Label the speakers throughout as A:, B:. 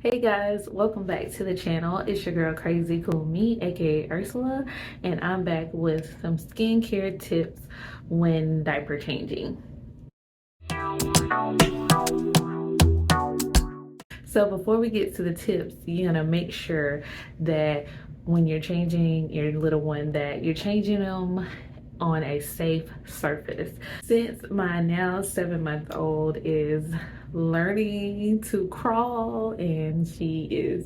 A: Hey guys, welcome back to the channel. It's your girl Crazy Cool Me, aka Ursula, and I'm back with some skincare tips when diaper changing. So before we get to the tips, you're gonna make sure that when you're changing your little one that you're changing them on a safe surface. Since my now 7-month-old is learning to crawl and she is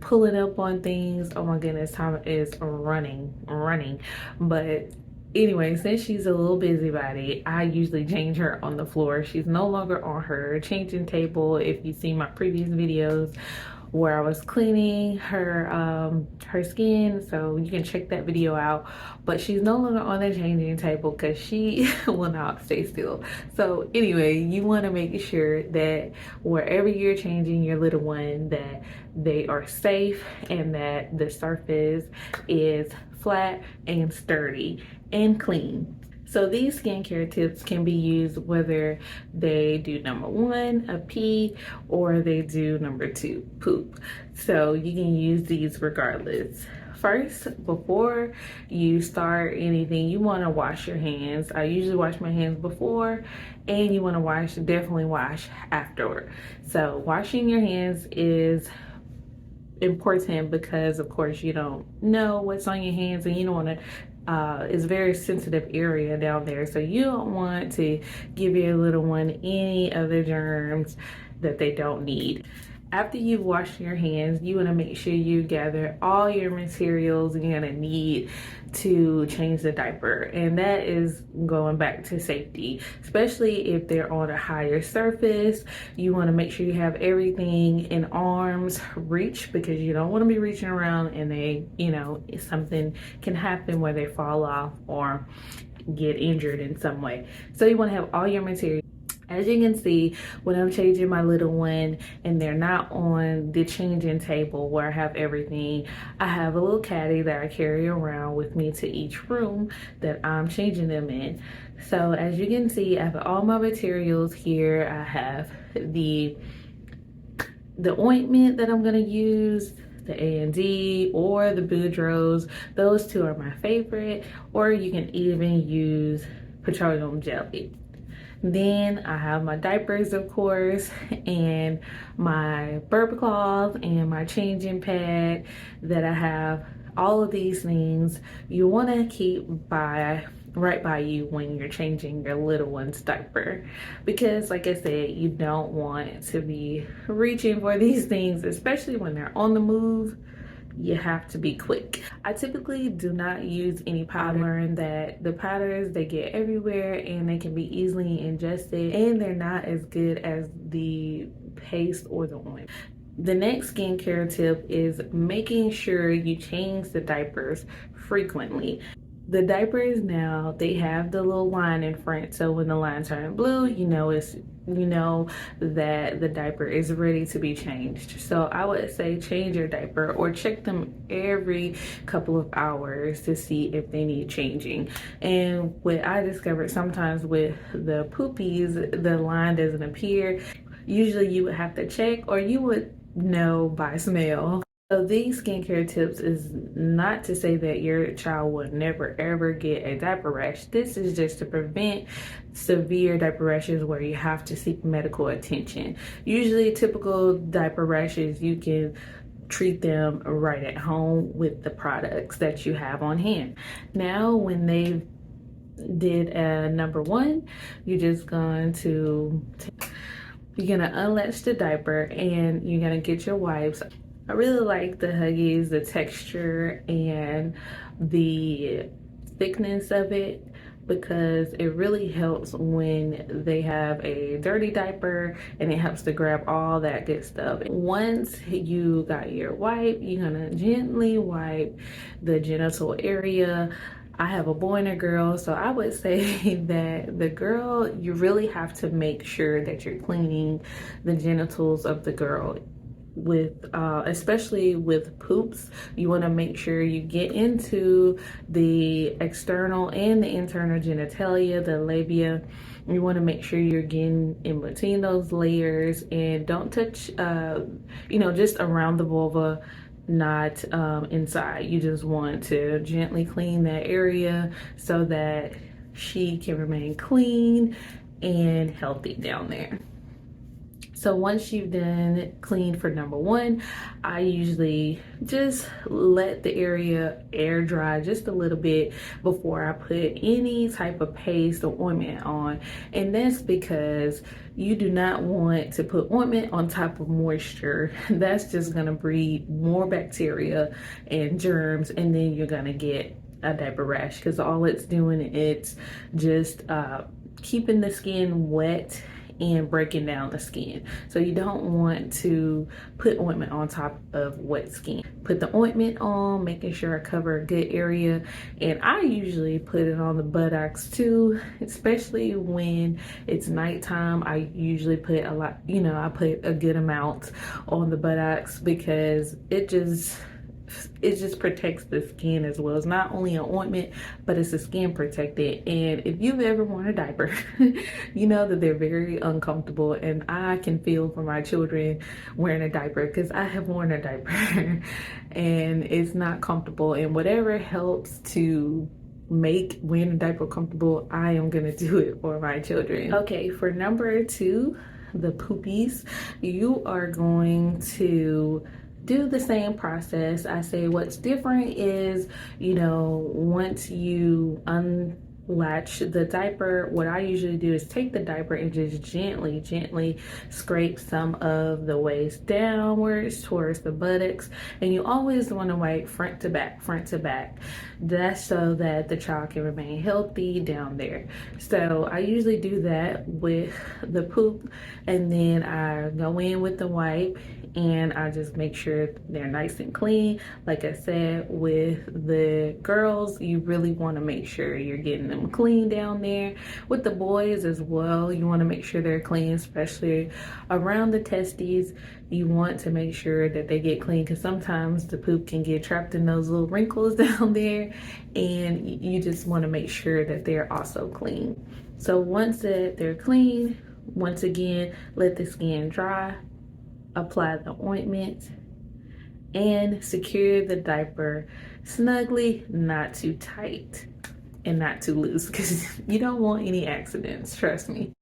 A: pulling up on things, oh my goodness, time is running. But anyway, since she's a little busybody, I usually change her on the floor. She's no longer on her changing table. If you see my previous videos where I was cleaning her skin, so you can check that video out. But she's no longer on the changing table because she will not stay still. So anyway, you want to make sure that wherever you're changing your little one, that they are safe and that the surface is flat and sturdy and clean. So these skincare tips can be used whether they do number 1, a pee, or they do number 2, poop. So you can use these regardless. First, before you start anything, you want to wash your hands. I usually wash my hands before, and you want to definitely wash afterward. So washing your hands is important because of course you don't know what's on your hands and you don't want to it's a very sensitive area down there, so you don't want to give your little one any other germs that they don't need. After you've washed your hands, you want to make sure you gather all your materials you're going to need to change the diaper, and that is going back to safety, especially if they're on a higher surface. You want to make sure you have everything in arm's reach because you don't want to be reaching around and they, something can happen where they fall off or get injured in some way. So you want to have all your materials. As you can see, when I'm changing my little one and they're not on the changing table where I have everything, I have a little caddy that I carry around with me to each room that I'm changing them in. So as you can see, I have all my materials here. I have the ointment that I'm going to use, the A&D or the Boudreaux's. Those two are my favorite, or you can even use petroleum jelly. Then I have my diapers, of course, and my burp cloth and my changing pad that I have. All of these things you want to keep right by you when you're changing your little one's diaper, because like I said, you don't want to be reaching for these things, especially when they're on the move. You have to be quick. I typically do not use any powder, and that the powders, they get everywhere and they can be easily ingested, and they're not as good as the paste or the ointment. The next skincare tip is making sure you change the diapers frequently. The diapers now, they have the little line in front, so when the line turns blue, you know that the diaper is ready to be changed. So I would say change your diaper or check them every couple of hours to see if they need changing. And what I discovered, sometimes with the poopies, the line doesn't appear. Usually you would have to check, or you would know by smell. So these skincare tips is not to say that your child will never ever get a diaper rash. This is just to prevent severe diaper rashes where you have to seek medical attention. Usually typical diaper rashes, you can treat them right at home with the products that you have on hand. Now when they did number 1, you're just going to unlatch the diaper and you're gonna get your wipes. I really like the Huggies, the texture and the thickness of it, because it really helps when they have a dirty diaper, and it helps to grab all that good stuff. Once you got your wipe, you're gonna gently wipe the genital area. I have a boy and a girl, so I would say that the girl, you really have to make sure that you're cleaning the genitals of the girl with especially with poops. You want to make sure you get into the external and the internal genitalia, the labia. You want to make sure you're getting in between those layers, and don't touch you know, just around the vulva, not inside. You just want to gently clean that area so that she can remain clean and healthy down there. So once you've done clean for number one, I usually just let the area air dry just a little bit before I put any type of paste or ointment on. And that's because you do not want to put ointment on top of moisture. That's just gonna breed more bacteria and germs, and then you're gonna get a diaper rash, because all it's doing, it's just keeping the skin wet and breaking down the skin. So you don't want to put ointment on top of wet skin. Put the ointment on, making sure I cover a good area. And I usually put it on the buttocks too, especially when it's nighttime. I usually put a lot, you know, I put a good amount on the buttocks, because it just protects the skin as well. It's not only an ointment, but it's a skin protectant. And if you've ever worn a diaper, you know that they're very uncomfortable. And I can feel for my children wearing a diaper, because I have worn a diaper and it's not comfortable. And whatever helps to make wearing a diaper comfortable, I am gonna do it for my children. Okay, for number two, the poopies, you are going to do the same process. I say what's different is, you know, once you unlatch the diaper, what I usually do is take the diaper and just gently scrape some of the waist downwards towards the buttocks. And you always want to wipe front to back. That's so that the child can remain healthy down there. So I usually do that with the poop, and then I go in with the wipe, and I just make sure they're nice and clean. Like I said, with the girls, you really want to make sure you're getting them clean down there. With the boys as well, you want to make sure they're clean, especially around the testes. You want to make sure that they get clean, because sometimes the poop can get trapped in those little wrinkles down there, and you just want to make sure that they're also clean. So once that they're clean, once again, let the skin dry, apply the ointment, and secure the diaper snugly, not too tight and not too loose, because you don't want any accidents, trust me.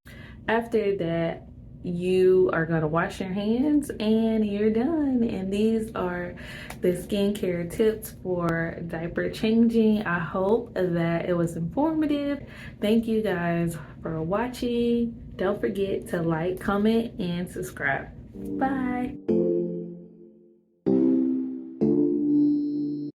A: After that, you are going to wash your hands and you're done. And these are the skincare tips for diaper changing. I hope that it was informative. Thank you guys for watching. Don't forget to like, comment, and subscribe. Bye.